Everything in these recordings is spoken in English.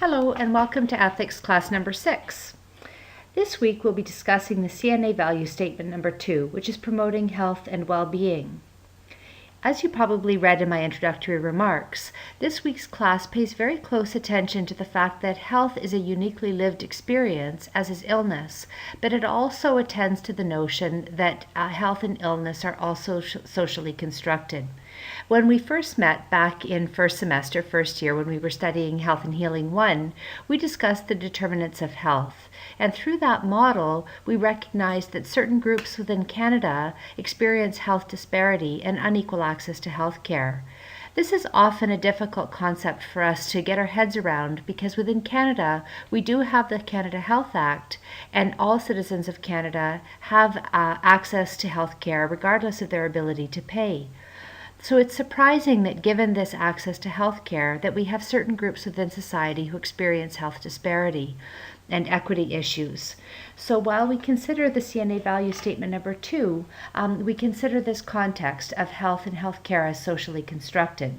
Hello and welcome to Ethics class number 6. This week we'll be discussing the CNA value statement number 2, which is promoting health and well-being. As you probably read in my introductory remarks, this week's class pays very close attention to the fact that health is a uniquely lived experience, as is illness, but it also attends to the notion that health and illness are also socially constructed. When we first met back in first semester, first year, when we were studying Health and Healing 1, we discussed the determinants of health. And through that model, we recognized that certain groups within Canada experience health disparity and unequal access to health care. This is often a difficult concept for us to get our heads around because within Canada, we do have the Canada Health Act, and all citizens of Canada have access to health care regardless of their ability to pay. So it's surprising that given this access to health care, that we have certain groups within society who experience health disparity and equity issues. So while we consider the CNA value statement number 2, we consider this context of health and health care as socially constructed.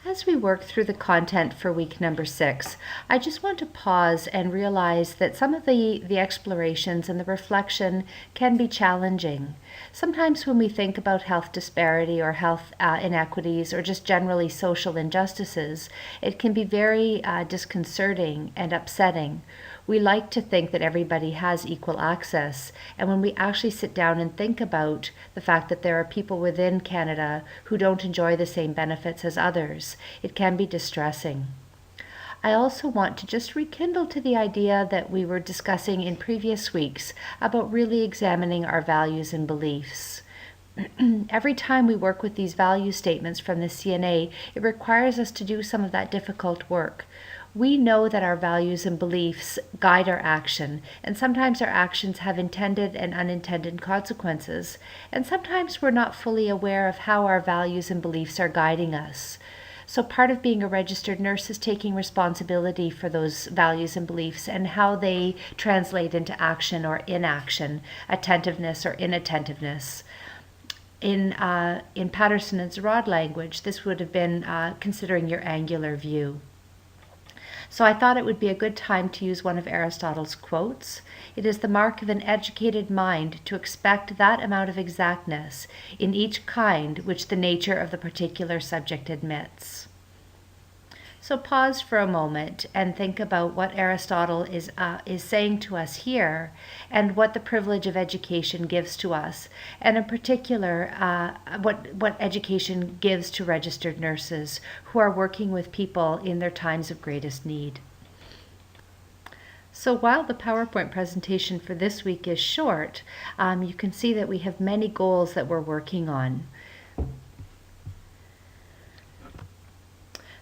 As we work through the content for week number 6, I just want to pause and realize that some of the explorations and the reflection can be challenging. Sometimes when we think about health disparity or health inequities or just generally social injustices, it can be very disconcerting and upsetting. We like to think that everybody has equal access, and when we actually sit down and think about the fact that there are people within Canada who don't enjoy the same benefits as others, it can be distressing. I also want to just rekindle to the idea that we were discussing in previous weeks about really examining our values and beliefs. Every time we work with these value statements from the CNA, it requires us to do some of that difficult work. We know that our values and beliefs guide our action, and sometimes our actions have intended and unintended consequences, and sometimes we're not fully aware of how our values and beliefs are guiding us. So part of being a registered nurse is taking responsibility for those values and beliefs and how they translate into action or inaction, attentiveness or inattentiveness. In Patterson and Zarad language, this would have been considering your angular view. So I thought it would be a good time to use one of Aristotle's quotes. It is the mark of an educated mind to expect that amount of exactness in each kind which the nature of the particular subject admits. So pause for a moment and think about what Aristotle is saying to us here and what the privilege of education gives to us, and in particular what education gives to registered nurses who are working with people in their times of greatest need. So while the PowerPoint presentation for this week is short, you can see that we have many goals that we're working on.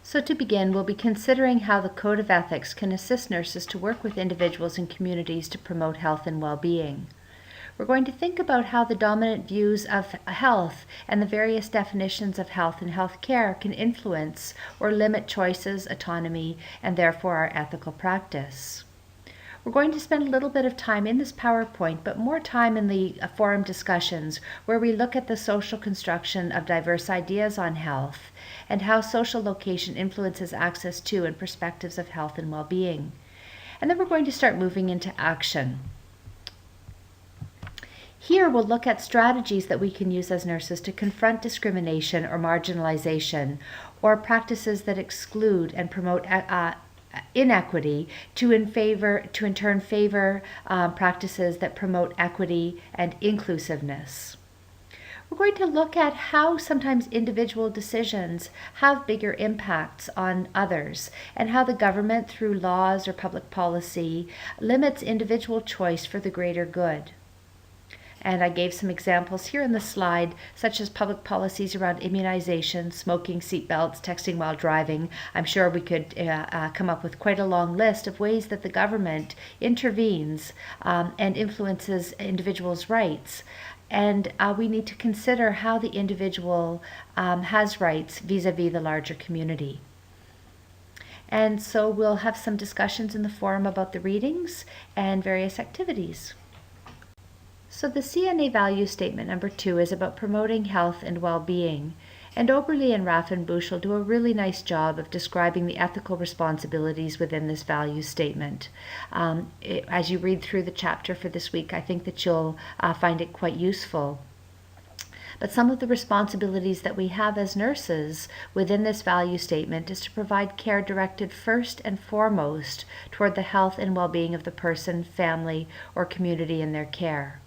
So to begin, we'll be considering how the Code of Ethics can assist nurses to work with individuals and communities to promote health and well-being. We're going to think about how the dominant views of health and the various definitions of health and health care can influence or limit choices, autonomy, and therefore our ethical practice. We're going to spend a little bit of time in this PowerPoint, but more time in the forum discussions where we look at the social construction of diverse ideas on health and how social location influences access to and perspectives of health and well-being. And then we're going to start moving into action. Here we'll look at strategies that we can use as nurses to confront discrimination or marginalization or practices that exclude and promote inequity to in turn favor practices that promote equity and inclusiveness. We're going to look at how sometimes individual decisions have bigger impacts on others and how the government through laws or public policy limits individual choice for the greater good. And I gave some examples here in the slide, such as public policies around immunization, smoking, seatbelts, texting while driving. I'm sure we could come up with quite a long list of ways that the government intervenes and influences individuals' rights. And we need to consider how the individual has rights vis-a-vis the larger community. And so we'll have some discussions in the forum about the readings and various activities. So the CNA value statement number 2 is about promoting health and well-being. And Oberle and Raffenbushel do a really nice job of describing the ethical responsibilities within this value statement. As you read through the chapter for this week, I think that you'll find it quite useful. But some of the responsibilities that we have as nurses within this value statement is to provide care directed first and foremost toward the health and well-being of the person, family, or community in their care.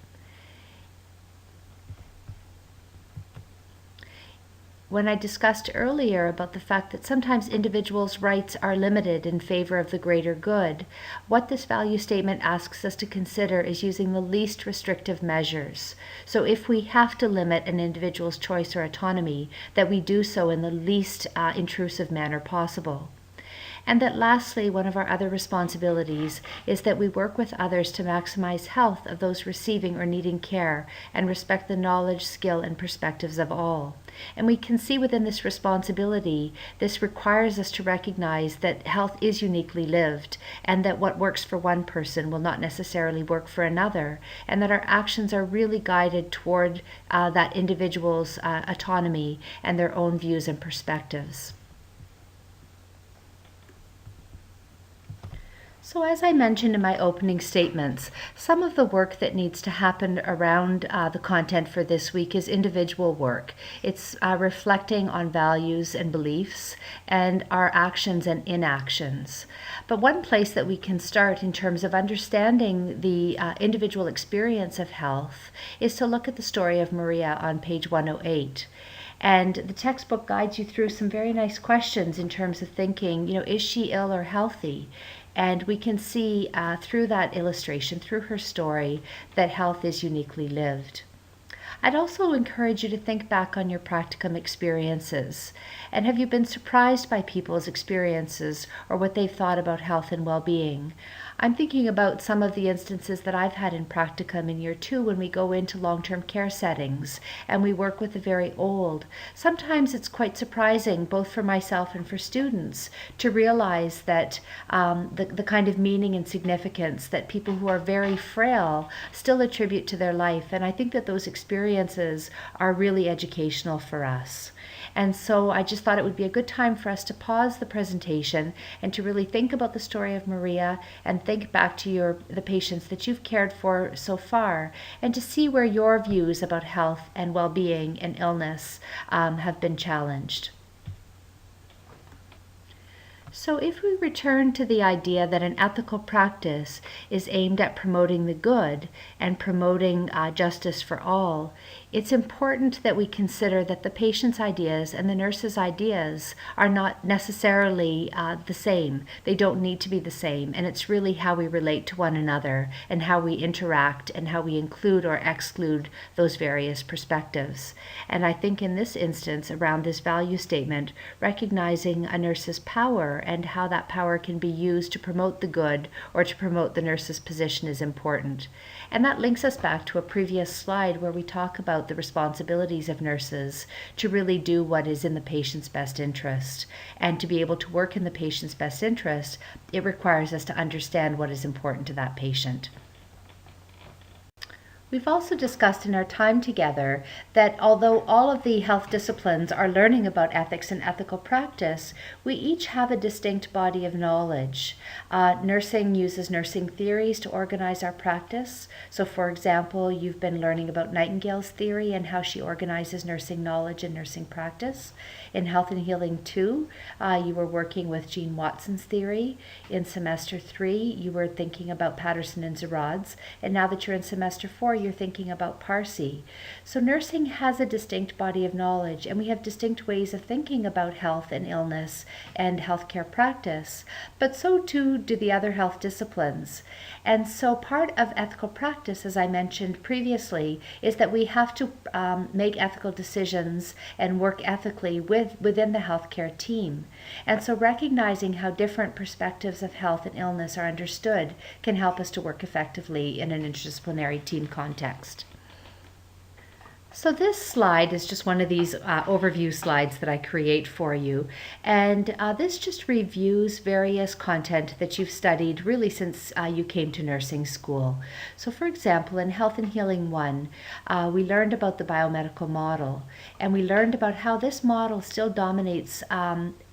When I discussed earlier about the fact that sometimes individuals' rights are limited in favor of the greater good, what this value statement asks us to consider is using the least restrictive measures. So if we have to limit an individual's choice or autonomy, that we do so in the least intrusive manner possible. And that lastly, one of our other responsibilities is that we work with others to maximize health of those receiving or needing care and respect the knowledge, skill, and perspectives of all. And we can see within this responsibility, this requires us to recognize that health is uniquely lived and that what works for one person will not necessarily work for another, and that our actions are really guided toward that individual's autonomy and their own views and perspectives. So as I mentioned in my opening statements, some of the work that needs to happen around the content for this week is individual work. It's reflecting on values and beliefs and our actions and inactions. But one place that we can start in terms of understanding the individual experience of health is to look at the story of Maria on page 108. And the textbook guides you through some very nice questions in terms of thinking, is she ill or healthy? And we can see through that illustration, through her story, that health is uniquely lived. I'd also encourage you to think back on your practicum experiences. And have you been surprised by people's experiences or what they've thought about health and well-being? I'm thinking about some of the instances that I've had in practicum in year 2 when we go into long-term care settings and we work with the very old. Sometimes it's quite surprising, both for myself and for students, to realize that the kind of meaning and significance that people who are very frail still attribute to their life. And I think that those experiences are really educational for us. And so I just thought it would be a good time for us to pause the presentation and to really think about the story of Maria and think back to the patients that you've cared for so far, and to see where your views about health and well-being and illness have been challenged. So if we return to the idea that an ethical practice is aimed at promoting the good and promoting justice for all, it's important that we consider that the patient's ideas and the nurse's ideas are not necessarily the same. They don't need to be the same, and it's really how we relate to one another and how we interact and how we include or exclude those various perspectives. And I think in this instance, around this value statement, recognizing a nurse's power and how that power can be used to promote the good or to promote the nurse's position is important. And that links us back to a previous slide where we talk about the responsibilities of nurses to really do what is in the patient's best interest. And to be able to work in the patient's best interest, it requires us to understand what is important to that patient. We've also discussed in our time together that although all of the health disciplines are learning about ethics and ethical practice, we each have a distinct body of knowledge. Nursing uses nursing theories to organize our practice. So for example, you've been learning about Nightingale's theory and how she organizes nursing knowledge and nursing practice. In Health and Healing 2, you were working with Jean Watson's theory. In semester 3, you were thinking about Patterson and Zarad's. And now that you're in semester 4, you're thinking about Parsi. So nursing has a distinct body of knowledge, and we have distinct ways of thinking about health and illness and healthcare practice, but so too do the other health disciplines. And so part of ethical practice, as I mentioned previously, is that we have to make ethical decisions and work ethically within the healthcare team. And so recognizing how different perspectives of health and illness are understood can help us to work effectively in an interdisciplinary team context. So this slide is just one of these overview slides that I create for you. And this just reviews various content that you've studied really since you came to nursing school. So for example, in Health and Healing 1, we learned about the biomedical model. And we learned about how this model still dominates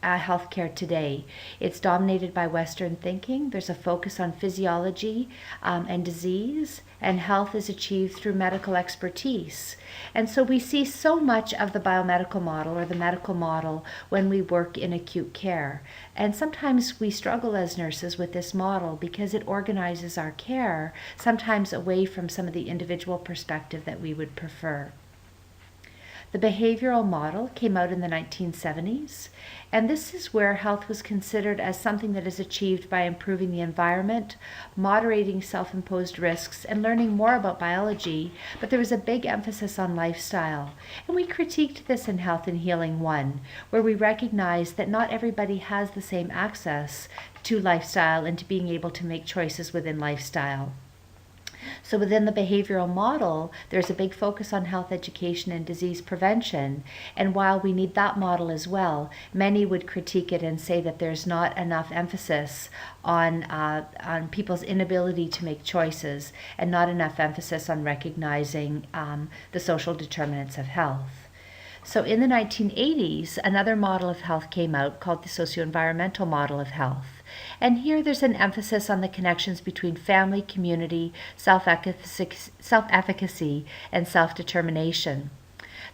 healthcare today. It's dominated by Western thinking. There's a focus on physiology and disease, and health is achieved through medical expertise. And so we see so much of the biomedical model or the medical model when we work in acute care. And sometimes we struggle as nurses with this model because it organizes our care, sometimes away from some of the individual perspective that we would prefer. The behavioral model came out in the 1970s, and this is where health was considered as something that is achieved by improving the environment, moderating self-imposed risks, and learning more about biology, but there was a big emphasis on lifestyle. And we critiqued this in Health and Healing 1, where we recognized that not everybody has the same access to lifestyle and to being able to make choices within lifestyle. So within the behavioral model, there's a big focus on health education and disease prevention. And while we need that model as well, many would critique it and say that there's not enough emphasis on people's inability to make choices and not enough emphasis on recognizing the social determinants of health. So in the 1980s, another model of health came out called the socio-environmental model of health. And here there's an emphasis on the connections between family, community, self-efficacy, and self-determination.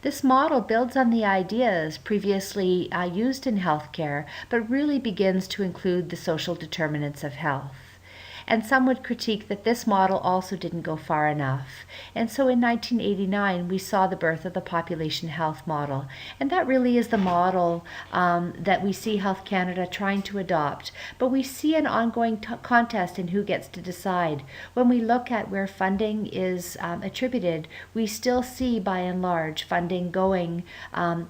This model builds on the ideas previously used in healthcare, but really begins to include the social determinants of health. And some would critique that this model also didn't go far enough. And so in 1989, we saw the birth of the population health model. And that really is the model that we see Health Canada trying to adopt. But we see an ongoing contest in who gets to decide. When we look at where funding is attributed, we still see, by and large, funding going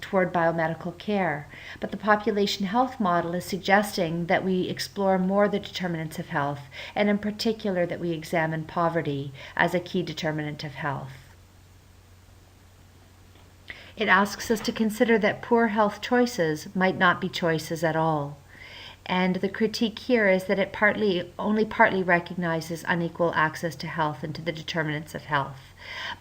toward biomedical care. But the population health model is suggesting that we explore more the determinants of health, and in particular that we examine poverty as a key determinant of health. It asks us to consider that poor health choices might not be choices at all. And the critique here is that it only partly recognizes unequal access to health and to the determinants of health.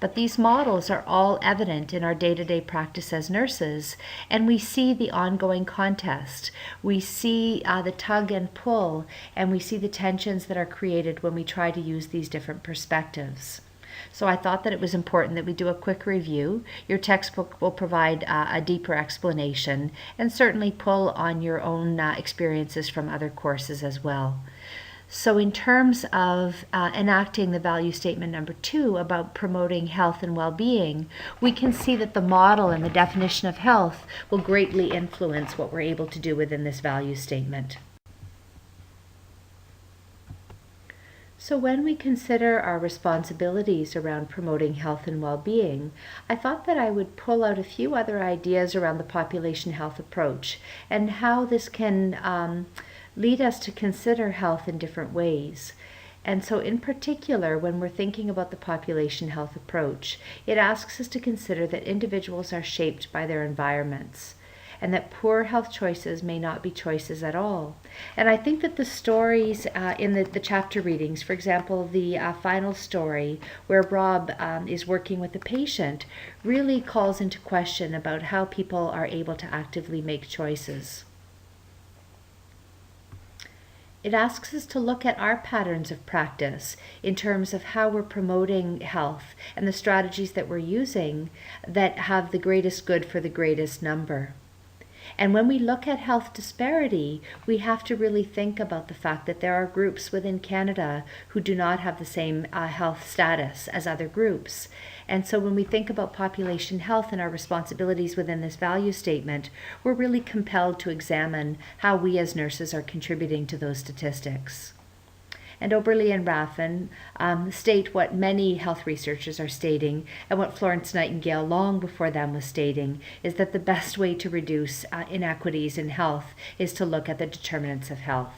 But these models are all evident in our day-to-day practice as nurses, and we see the ongoing contest. We see the tug and pull, and we see the tensions that are created when we try to use these different perspectives. So I thought that it was important that we do a quick review. Your textbook will provide a deeper explanation, and certainly pull on your own experiences from other courses as well. So in terms of enacting the value statement number 2 about promoting health and well-being, we can see that the model and the definition of health will greatly influence what we're able to do within this value statement. So when we consider our responsibilities around promoting health and well-being, I thought that I would pull out a few other ideas around the population health approach and how this can lead us to consider health in different ways. And so in particular, when we're thinking about the population health approach, it asks us to consider that individuals are shaped by their environments, and that poor health choices may not be choices at all. And I think that the stories in the chapter readings, for example, the final story where Rob is working with the patient, really calls into question about how people are able to actively make choices. It asks us to look at our patterns of practice in terms of how we're promoting health and the strategies that we're using that have the greatest good for the greatest number. And when we look at health disparity, we have to really think about the fact that there are groups within Canada who do not have the same health status as other groups. And so when we think about population health and our responsibilities within this value statement, we're really compelled to examine how we as nurses are contributing to those statistics. And Oberle and Raffin state what many health researchers are stating, and what Florence Nightingale long before them was stating, is that the best way to reduce inequities in health is to look at the determinants of health.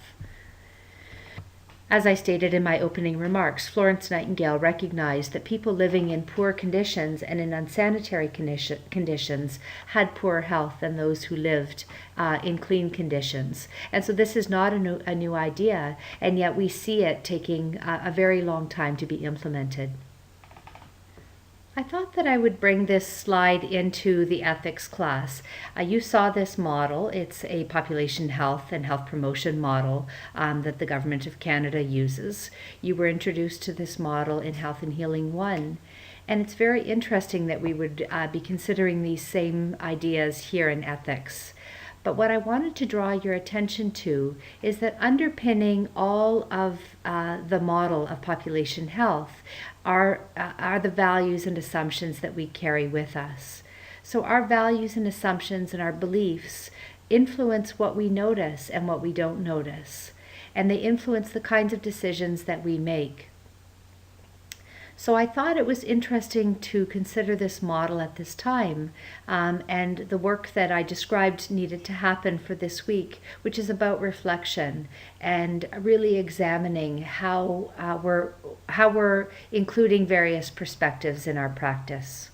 As I stated in my opening remarks, Florence Nightingale recognized that people living in poor conditions and in unsanitary conditions had poorer health than those who lived in clean conditions. And so this is not a new idea, and yet we see it taking a very long time to be implemented. I thought that I would bring this slide into the ethics class. You saw this model. It's a population health and health promotion model that the Government of Canada uses. You were introduced to this model in Health and Healing 1. And it's very interesting that we would be considering these same ideas here in ethics. But what I wanted to draw your attention to is that underpinning all of the model of population health are the values and assumptions that we carry with us. So our values and assumptions and our beliefs influence what we notice and what we don't notice. And they influence the kinds of decisions that we make. So I thought it was interesting to consider this model at this time, and the work that I described needed to happen for this week, which is about reflection and really examining how we're including various perspectives in our practice.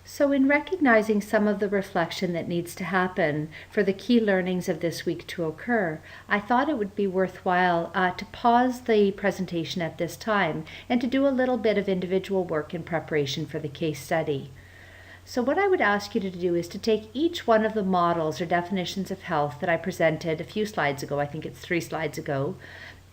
So in recognizing some of the reflection that needs to happen for the key learnings of this week to occur, I thought it would be worthwhile to pause the presentation at this time and to do a little bit of individual work in preparation for the case study. So what I would ask you to do is to take each one of the models or definitions of health that I presented a few slides ago, I think it's 3 slides ago,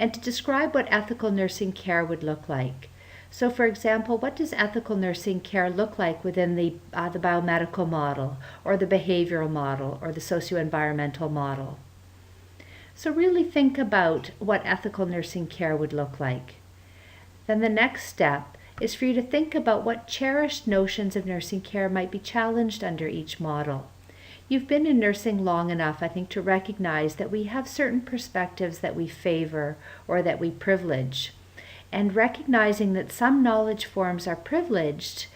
and to describe what ethical nursing care would look like. So for example, what does ethical nursing care look like within the biomedical model, or the behavioral model, or the socio-environmental model? So really think about what ethical nursing care would look like. Then the next step is for you to think about what cherished notions of nursing care might be challenged under each model. You've been in nursing long enough, I think, to recognize that we have certain perspectives that we favor or that we privilege. And recognizing that some knowledge forms are privileged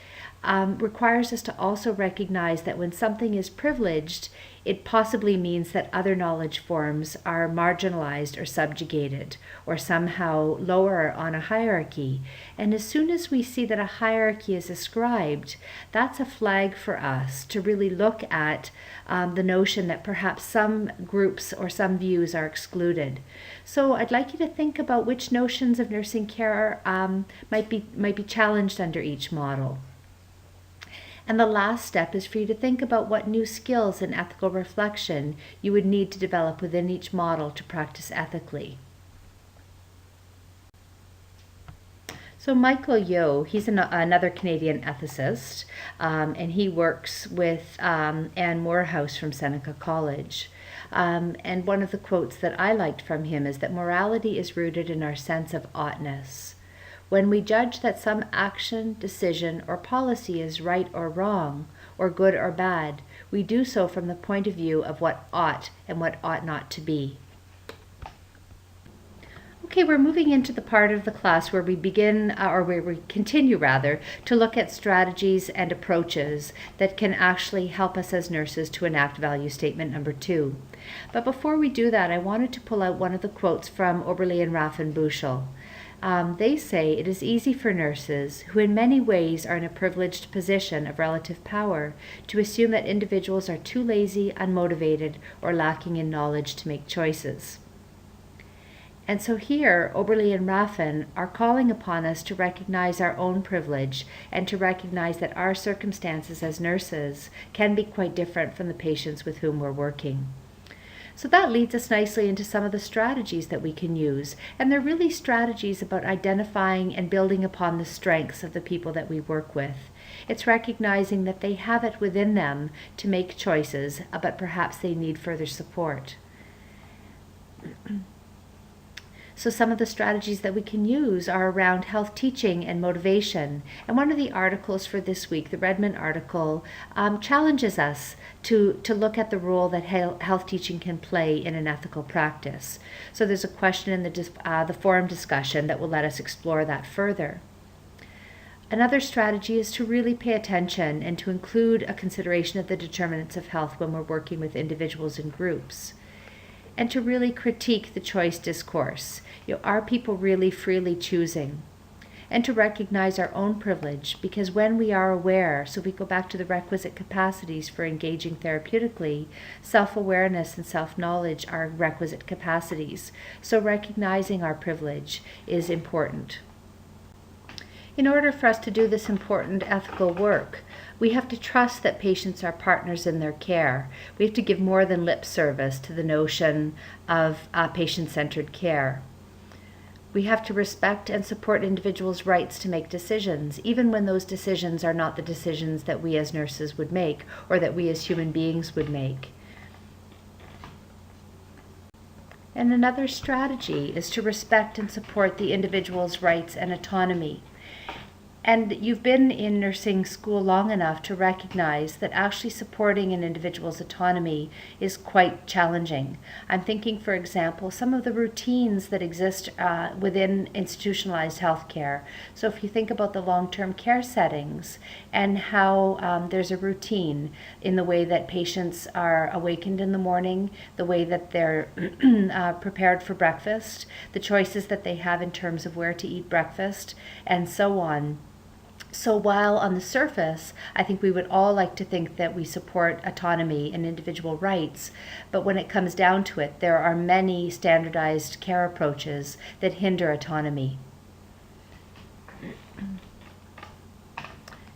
requires us to also recognize that when something is privileged, it possibly means that other knowledge forms are marginalized or subjugated or somehow lower on a hierarchy. And as soon as we see that a hierarchy is ascribed, that's a flag for us to really look at the notion that perhaps some groups or some views are excluded. So I'd like you to think about which notions of nursing care might be challenged under each model. And the last step is for you to think about what new skills in ethical reflection you would need to develop within each model to practice ethically. So Michael Yeo, he's another Canadian ethicist, and he works with Anne Morehouse from Seneca College. And one of the quotes that I liked from him is that morality is rooted in our sense of oughtness. When we judge that some action, decision, or policy is right or wrong, or good or bad, we do so from the point of view of what ought and what ought not to be. Okay, we're moving into the part of the class where we continue to look at strategies and approaches that can actually help us as nurses to enact value statement number 2. But before we do that, I wanted to pull out one of the quotes from Oberle and Raffen-Buchel. They say it is easy for nurses, who in many ways are in a privileged position of relative power, to assume that individuals are too lazy, unmotivated, or lacking in knowledge to make choices. And so here, Oberle and Raffen are calling upon us to recognize our own privilege and to recognize that our circumstances as nurses can be quite different from the patients with whom we're working. So that leads us nicely into some of the strategies that we can use. And they're really strategies about identifying and building upon the strengths of the people that we work with. It's recognizing that they have it within them to make choices, but perhaps they need further support. So some of the strategies that we can use are around health teaching and motivation. And one of the articles for this week, the Redmond article, challenges us to look at the role that health teaching can play in an ethical practice. So there's a question in the forum discussion that will let us explore that further. Another strategy is to really pay attention and to include a consideration of the determinants of health when we're working with individuals and groups. and to really critique the choice discourse. Are people really freely choosing? And to recognize our own privilege, because when we are aware, so we go back to the requisite capacities for engaging therapeutically, self-awareness and self-knowledge are requisite capacities. So recognizing our privilege is important. In order for us to do this important ethical work, we have to trust that patients are partners in their care. We have to give more than lip service to the notion of patient-centered care. We have to respect and support individuals' rights to make decisions, even when those decisions are not the decisions that we as nurses would make or that we as human beings would make. And another strategy is to respect and support the individual's rights and autonomy. And you've been in nursing school long enough to recognize that actually supporting an individual's autonomy is quite challenging. I'm thinking, for example, some of the routines that exist within institutionalized healthcare. So if you think about the long-term care settings and how there's a routine in the way that patients are awakened in the morning, the way that they're prepared for breakfast, the choices that they have in terms of where to eat breakfast, and so on. So while on the surface, I think we would all like to think that we support autonomy and individual rights, but when it comes down to it, there are many standardized care approaches that hinder autonomy.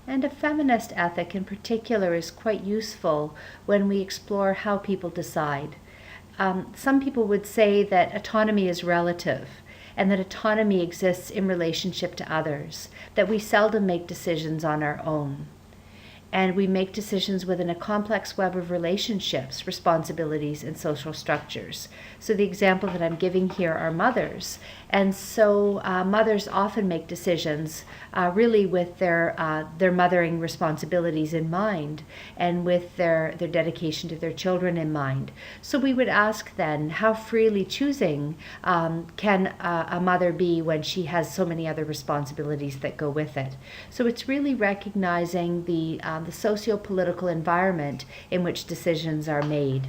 And a feminist ethic in particular is quite useful when we explore how people decide. Some people would say that autonomy is relative, and that autonomy exists in relationship to others, that we seldom make decisions on our own. And we make decisions within a complex web of relationships, responsibilities, and social structures. So the example that I'm giving here are mothers. And so mothers often make decisions really with their mothering responsibilities in mind and with their dedication to their children in mind. So we would ask then, how freely choosing can a mother be when she has so many other responsibilities that go with it? So it's really recognizing the socio-political environment in which decisions are made.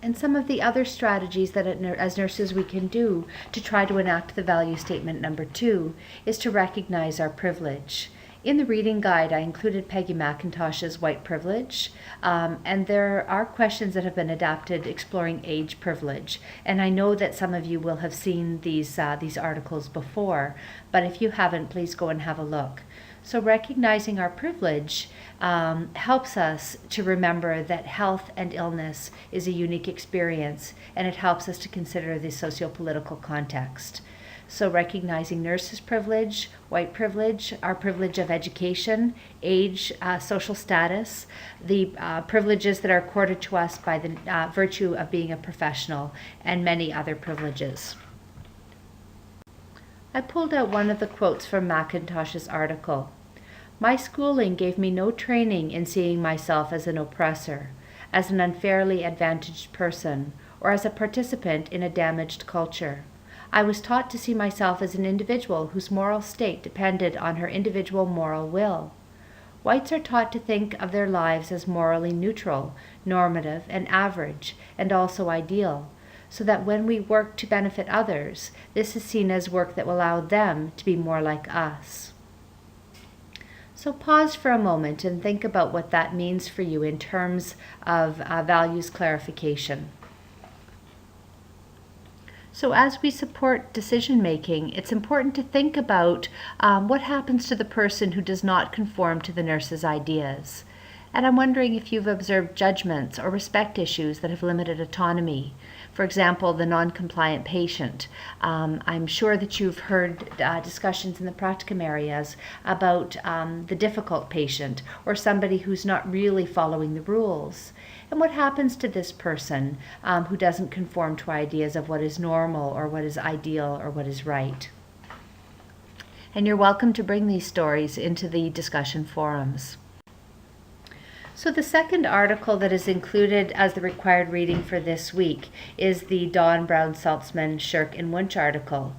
And some of the other strategies that as nurses we can do to try to enact the value statement number 2 is to recognize our privilege. In the reading guide, I included Peggy McIntosh's White Privilege, and there are questions that have been adapted exploring age privilege. And I know that some of you will have seen these articles before, but if you haven't, please go and have a look. So recognizing our privilege helps us to remember that health and illness is a unique experience, and it helps us to consider the socio-political context. So recognizing nurses' privilege, white privilege, our privilege of education, age, social status, the privileges that are accorded to us by the virtue of being a professional, and many other privileges. I pulled out one of the quotes from McIntosh's article. "My schooling gave me no training in seeing myself as an oppressor, as an unfairly advantaged person, or as a participant in a damaged culture. I was taught to see myself as an individual whose moral state depended on her individual moral will. Whites are taught to think of their lives as morally neutral, normative, and average, and also ideal, so that when we work to benefit others, this is seen as work that will allow them to be more like us." So pause for a moment and think about what that means for you in terms of values clarification. So as we support decision-making, it's important to think about what happens to the person who does not conform to the nurse's ideas. And I'm wondering if you've observed judgments or respect issues that have limited autonomy. For example, the non-compliant patient. I'm sure that you've heard discussions in the practicum areas about the difficult patient or somebody who's not really following the rules. And what happens to this person who doesn't conform to ideas of what is normal or what is ideal or what is right? And you're welcome to bring these stories into the discussion forums. So the second article that is included as the required reading for this week is the Dawn Brown Saltzman Shirk and Wunsch article.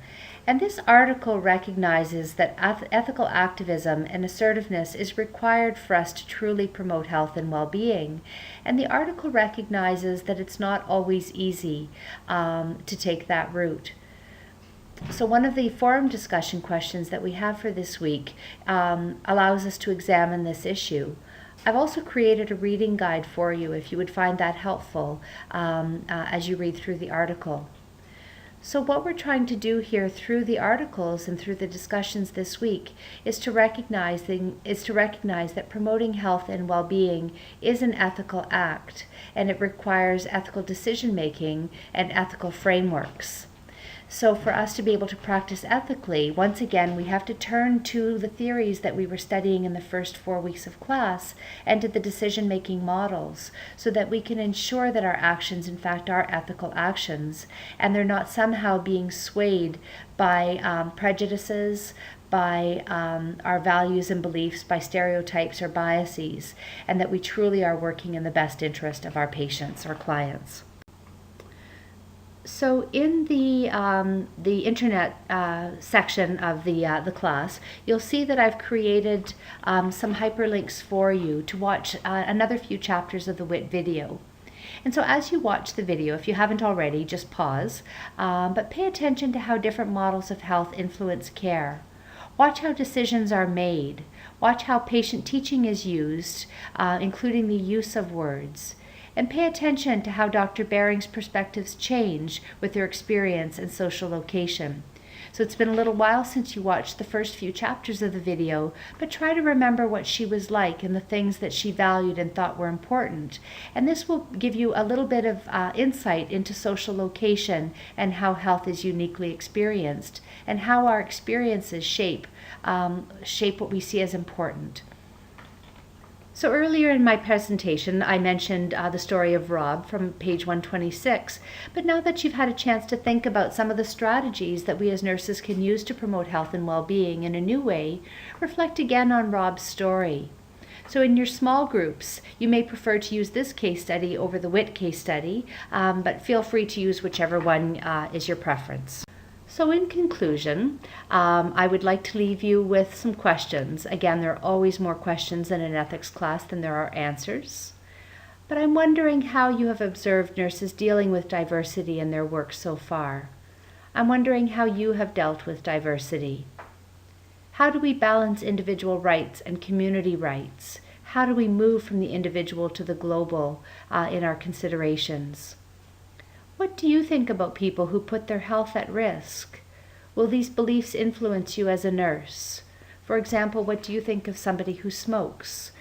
And this article recognizes that ethical activism and assertiveness is required for us to truly promote health and well-being. And the article recognizes that it's not always easy to take that route. So one of the forum discussion questions that we have for this week allows us to examine this issue. I've also created a reading guide for you if you would find that helpful as you read through the article. So what we're trying to do here through the articles and through the discussions this week is to recognize that promoting health and well-being is an ethical act, and it requires ethical decision-making and ethical frameworks. So for us to be able to practice ethically, once again, we have to turn to the theories that we were studying in the first 4 weeks of class and to the decision-making models so that we can ensure that our actions, in fact, are ethical actions and they're not somehow being swayed by prejudices, by our values and beliefs, by stereotypes or biases, and that we truly are working in the best interest of our patients or clients. So in the internet section of the class, you'll see that I've created some hyperlinks for you to watch another few chapters of the WIT video. And so as you watch the video, if you haven't already, just pause, but pay attention to how different models of health influence care. Watch how decisions are made. Watch how patient teaching is used, including the use of words. And pay attention to how Dr. Baring's perspectives change with their experience and social location. So it's been a little while since you watched the first few chapters of the video, but try to remember what she was like and the things that she valued and thought were important. And this will give you a little bit of insight into social location and how health is uniquely experienced and how our experiences shape what we see as important. So earlier in my presentation, I mentioned the story of Rob from page 126, but now that you've had a chance to think about some of the strategies that we as nurses can use to promote health and well-being in a new way, reflect again on Rob's story. So in your small groups, you may prefer to use this case study over the WIT case study, but feel free to use whichever one is your preference. So in conclusion, I would like to leave you with some questions. Again, there are always more questions in an ethics class than there are answers. But I'm wondering how you have observed nurses dealing with diversity in their work so far. I'm wondering how you have dealt with diversity. How do we balance individual rights and community rights? How do we move from the individual to the global in our considerations? What do you think about people who put their health at risk? Will these beliefs influence you as a nurse? For example, what do you think of somebody who smokes?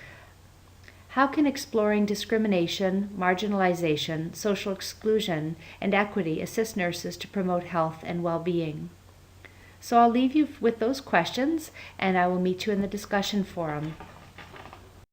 How can exploring discrimination, marginalization, social exclusion, and equity assist nurses to promote health and well-being? So I'll leave you with those questions, and I will meet you in the discussion forum.